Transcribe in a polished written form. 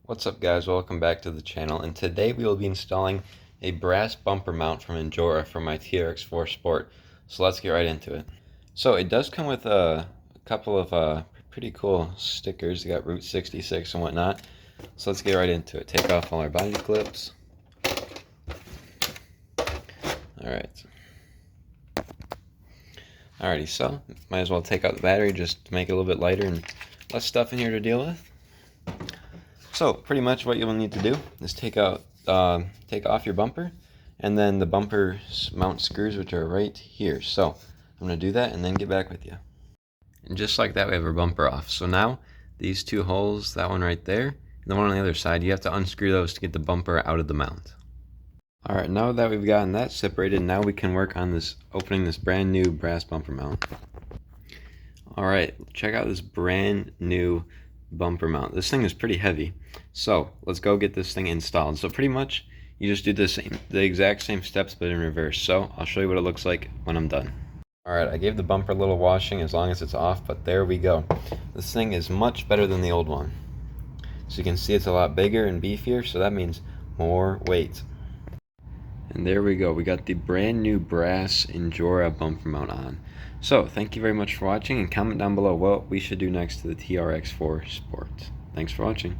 What's up guys, welcome back to the channel, and today we will be installing a brass bumper mount from Injora for my TRX-4 Sport. So let's get right into it. So it does come with a couple of pretty cool stickers. You got Route 66 and whatnot. So let's get right into it. Take off all our body clips. Alrighty, so might as well take out the battery just to make it a little bit lighter and less stuff in here to deal with. So pretty much what you'll need to do is take off your bumper, and then the bumper mount screws, which are right here. So I'm going to do that and then get back with you. And just like that, we have our bumper off. So now these two holes, that one right there, and the one on the other side, you have to unscrew those to get the bumper out of the mount. Alright, now that we've gotten that separated, now we can work on opening this brand new brass bumper mount. Alright, check out this brand new bumper mount. This thing is pretty heavy, so let's go get this thing installed. So pretty much you just do the exact same steps but in reverse. So I'll show you what it looks like when I'm done. Alright, I gave the bumper a little washing as long as it's off, but there we go. This thing is much better than the old one. So you can see it's a lot bigger and beefier, so that means more weight. And there we go, we got the brand new brass Injora bumper mount on. So thank you very much for watching, and comment down below what we should do next to the TRX-4 Sport. Thanks for watching.